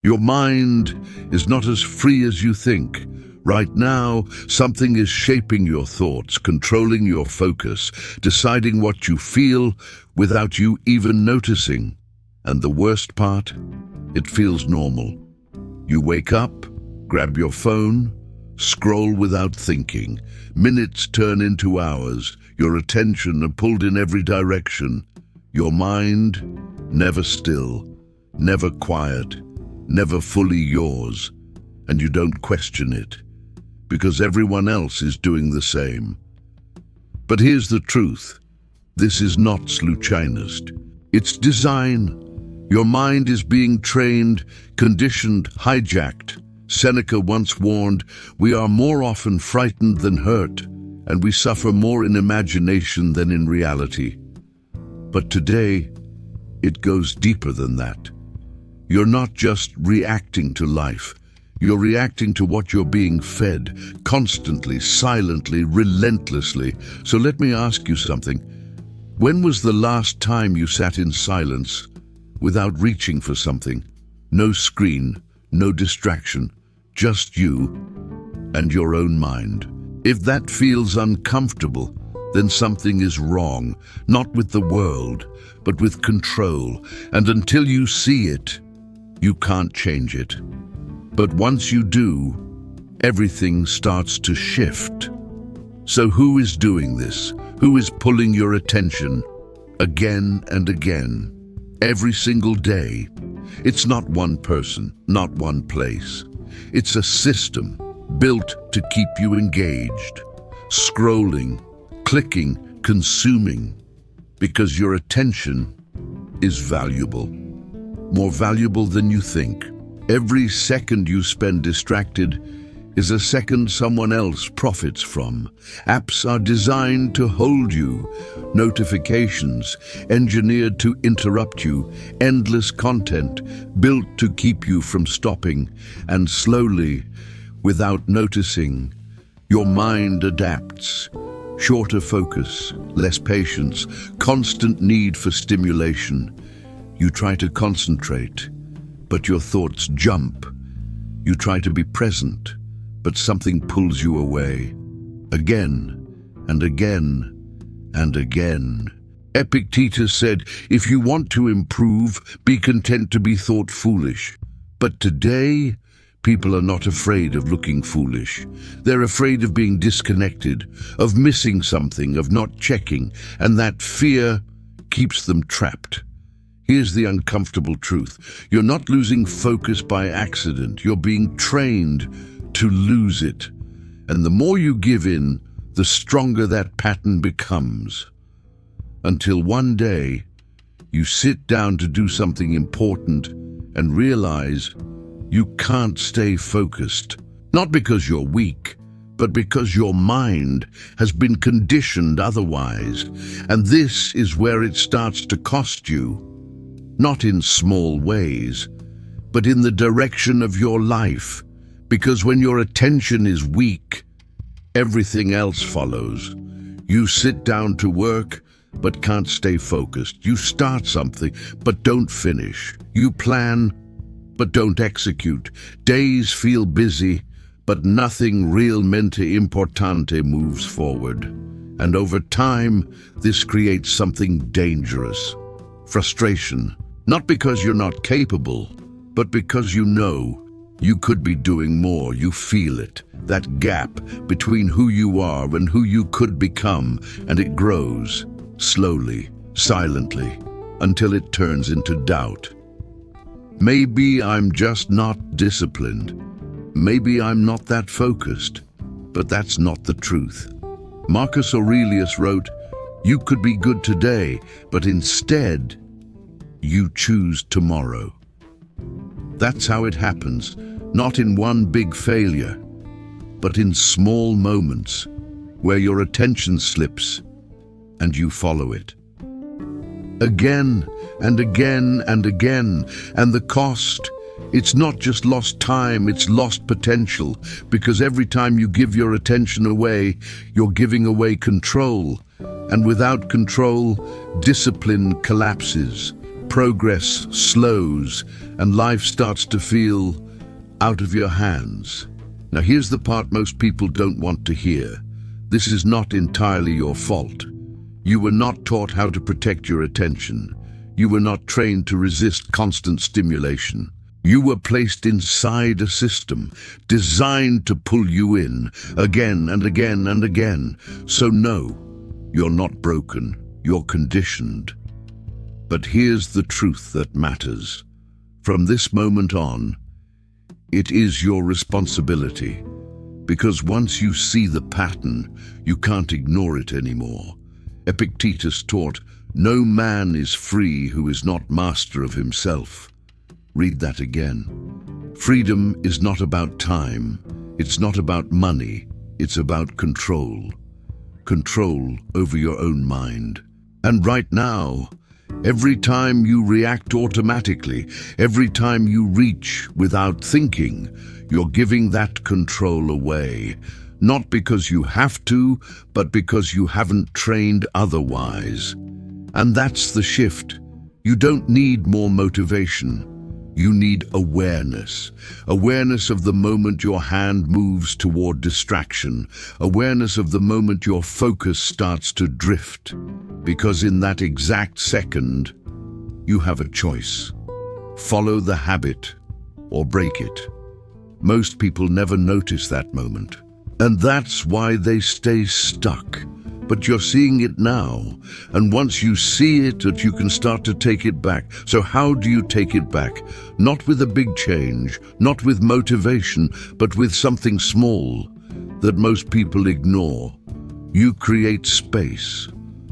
Your mind is not as free as you think. Right now, something is shaping your thoughts, controlling your focus, deciding what you feel without you even noticing. And the worst part? It feels normal. You wake up, grab your phone, scroll without thinking. Minutes turn into hours. Your attention are pulled in every direction. Your mind, never still, never quiet, never fully yours. And you don't question it, because everyone else is doing the same. But here's the truth. This is not случайность. It's design. Your mind is being trained, conditioned, hijacked. Seneca once warned, "We are more often frightened than hurt, and we suffer more in imagination than in reality." But today, it goes deeper than that. You're not just reacting to life. You're reacting to what you're being fed, constantly, silently, relentlessly. So let me ask you something. When was the last time you sat in silence, without reaching for something? No screen, no distraction, just you and your own mind. If that feels uncomfortable, then something is wrong, not with the world, but with control. And until you see it, you can't change it. But once you do, everything starts to shift. So who is doing this? Who is pulling your attention again and again, every single day? It's not one person, not one place. It's a system built to keep you engaged, scrolling, clicking, consuming, because your attention is valuable, more valuable than you think. Every second you spend distracted is a second someone else profits from. Apps are designed to hold you, notifications engineered to interrupt you, endless content built to keep you from stopping, and slowly, without noticing, your mind adapts. Shorter focus, less patience, constant need for stimulation. You try to concentrate, but your thoughts jump. You try to be present, but something pulls you away. Again and again and again. Epictetus said, "If you want to improve, be content to be thought foolish." But today, people are not afraid of looking foolish. They're afraid of being disconnected, of missing something, of not checking, and that fear keeps them trapped. Here's the uncomfortable truth. You're not losing focus by accident. You're being trained to lose it. And the more you give in, the stronger that pattern becomes. Until one day, you sit down to do something important and realize you can't stay focused. Not because you're weak, but because your mind has been conditioned otherwise. And this is where it starts to cost you. Not in small ways, but in the direction of your life. Because when your attention is weak, everything else follows. You sit down to work, but can't stay focused. You start something, but don't finish. You plan, but don't execute. Days feel busy, but nothing realmente importante moves forward. And over time, this creates something dangerous. Frustration. Not because you're not capable, but because you know you could be doing more. You feel it, that gap between who you are and who you could become, and it grows, slowly, silently, until it turns into doubt. Maybe I'm just not disciplined. Maybe I'm not that focused. But that's not the truth. Marcus Aurelius wrote, "You could be good today, but instead, you choose tomorrow." That's how it happens, not in one big failure, but in small moments where your attention slips and you follow it. Again and again and again, and the cost, it's not just lost time, it's lost potential, because every time you give your attention away, you're giving away control, and without control, discipline collapses. progress slows and life starts to feel out of your hands. Now here's the part most people don't want to hear. This is not entirely your fault. You were not taught how to protect your attention. You were not trained to resist constant stimulation. You were placed inside a system designed to pull you in again and again and again. So no, you're not broken, you're conditioned. But here's the truth that matters. From this moment on, it is your responsibility. Because once you see the pattern, you can't ignore it anymore. Epictetus taught, "No man is free who is not master of himself." Read that again. Freedom is not about time. It's not about money. It's about control. Control over your own mind. And right now, every time you react automatically, every time you reach without thinking, you're giving that control away. Not because you have to, but because you haven't trained otherwise. And that's the shift. You don't need more motivation. You need awareness. Awareness of the moment your hand moves toward distraction. Awareness of the moment your focus starts to drift. Because in that exact second, you have a choice. Follow the habit or break it. Most people never notice that moment. And that's why they stay stuck. But you're seeing it now. And once you see it, that you can start to take it back. So how do you take it back? Not with a big change, not with motivation, but with something small that most people ignore. You create space,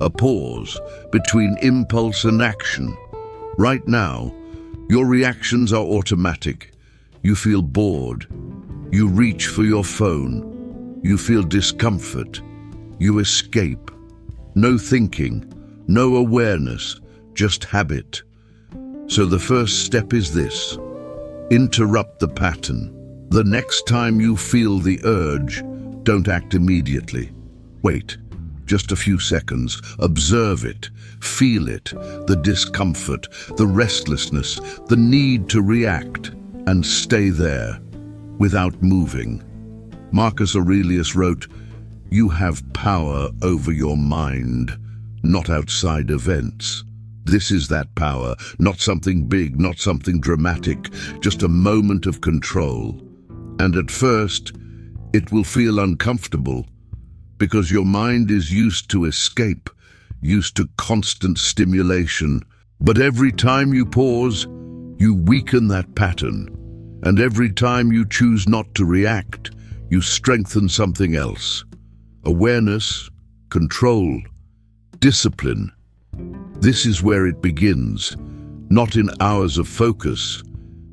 a pause between impulse and action. Right now, your reactions are automatic. You feel bored. You reach for your phone. You feel discomfort. You escape. No thinking, no awareness, just habit. So the first step is this. Interrupt the pattern. The next time you feel the urge, don't act immediately. Wait, just a few seconds. Observe it, feel it, the discomfort, the restlessness, the need to react, and stay there, without moving. Marcus Aurelius wrote, "You have power over your mind, not outside events." This is that power, not something big, not something dramatic, just a moment of control. And at first, it will feel uncomfortable, because your mind is used to escape, used to constant stimulation. But every time you pause, you weaken that pattern. And every time you choose not to react, you strengthen something else. Awareness, control, discipline. This is where it begins, not in hours of focus,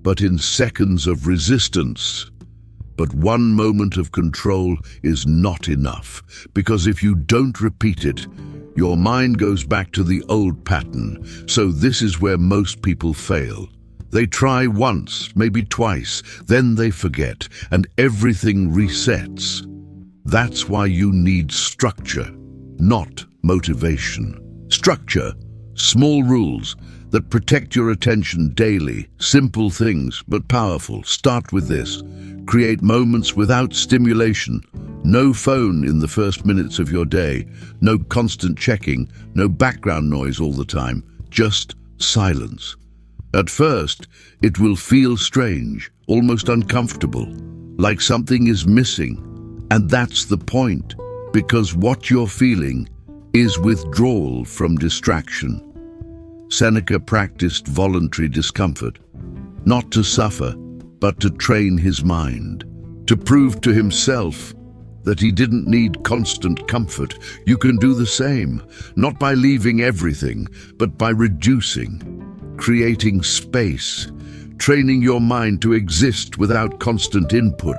but in seconds of resistance. But one moment of control is not enough, because if you don't repeat it, your mind goes back to the old pattern. So this is where most people fail. They try once, maybe twice, then they forget, and everything resets. That's why you need structure, not motivation. Structure, small rules that protect your attention daily, simple things, but powerful. Start with this. Create moments without stimulation. No phone in the first minutes of your day. No constant checking. No background noise all the time. Just silence. At first, it will feel strange, almost uncomfortable, like something is missing. And that's the point, because what you're feeling is withdrawal from distraction. Seneca practiced voluntary discomfort, not to suffer, but to train his mind, to prove to himself that he didn't need constant comfort. You can do the same, not by leaving everything, but by reducing, creating space, training your mind to exist without constant input.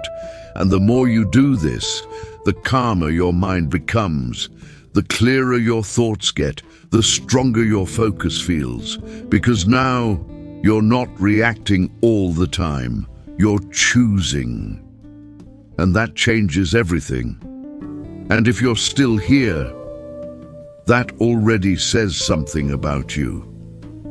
And the more you do this, the calmer your mind becomes, the clearer your thoughts get, the stronger your focus feels. Because now, you're not reacting all the time, you're choosing. And that changes everything. And if you're still here, that already says something about you.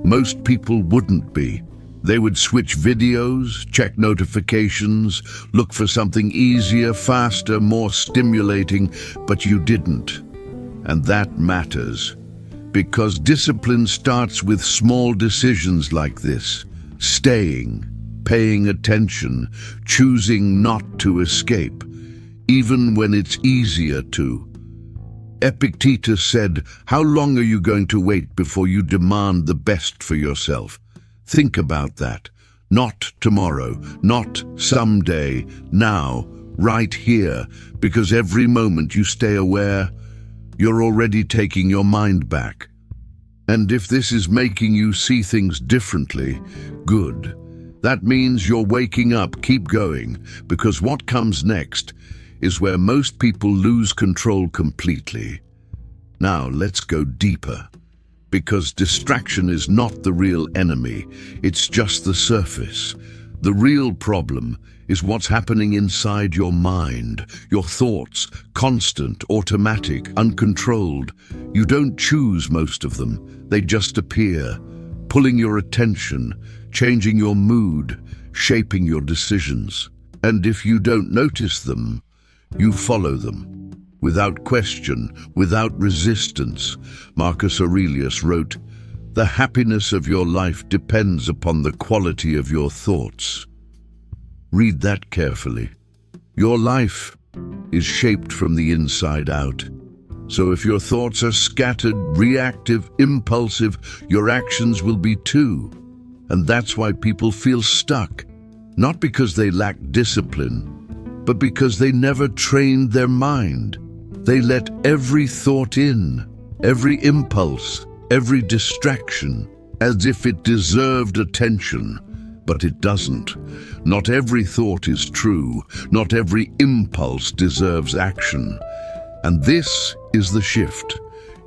Most people wouldn't be. They would switch videos, check notifications, look for something easier, faster, more stimulating, but you didn't. And that matters, because discipline starts with small decisions like this: staying, paying attention, choosing not to escape, even when it's easier to. Epictetus said, "How long are you going to wait before you demand the best for yourself?" Think about that. Not tomorrow, not someday, now, right here, because every moment you stay aware, you're already taking your mind back. And if this is making you see things differently, good. That means you're waking up. Keep going, because what comes next is where most people lose control completely. Now let's go deeper, because distraction is not the real enemy, it's just the surface. The real problem is what's happening inside your mind, your thoughts, constant, automatic, uncontrolled. You don't choose most of them, they just appear, pulling your attention, changing your mood, shaping your decisions. And if you don't notice them, you follow them, without question, without resistance. Marcus Aurelius wrote, "The happiness of your life depends upon the quality of your thoughts." Read that carefully. Your life is shaped from the inside out. So if your thoughts are scattered, reactive, impulsive, your actions will be too. And that's why people feel stuck, not because they lack discipline, but because they never trained their mind. They let every thought in, every impulse, every distraction, as if it deserved attention. But it doesn't. Not every thought is true. Not every impulse deserves action. And this is the shift.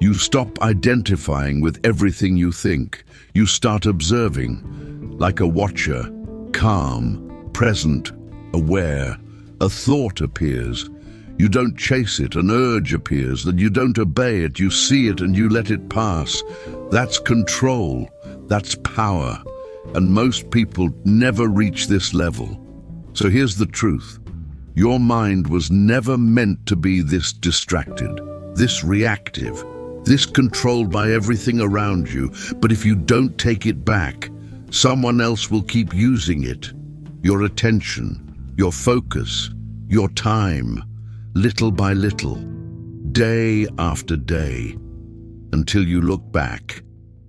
You stop identifying with everything you think. You start observing, like a watcher, calm, present, aware. A thought appears. You don't chase it. An urge appears, and you don't obey it. You see it and you let it pass. That's control. That's power. And most people never reach this level. So here's the truth. Your mind was never meant to be this distracted, this reactive, this controlled by everything around you. But if you don't take it back, someone else will keep using it. Your attention, your focus, your time, little by little, day after day, until you look back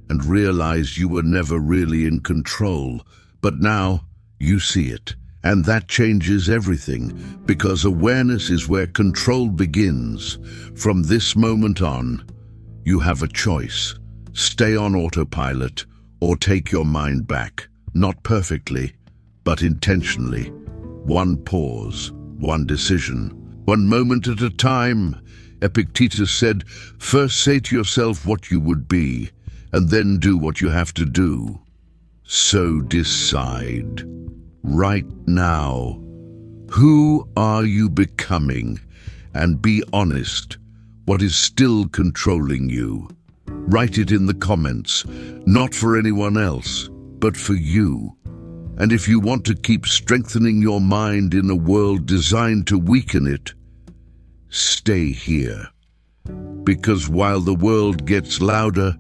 and realize you were never really in control. But now you see it, and that changes everything, because awareness is where control begins. From this moment on, you have a choice. Stay on autopilot or take your mind back, not perfectly, but intentionally. One pause, one decision, one moment at a time. Epictetus said, "First say to yourself what you would be, and then do what you have to do." So decide, right now, who are you becoming? And be honest, what is still controlling you? Write it in the comments, not for anyone else, but for you. And if you want to keep strengthening your mind in a world designed to weaken it, stay here. Because while the world gets louder,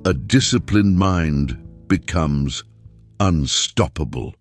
a disciplined mind becomes unstoppable.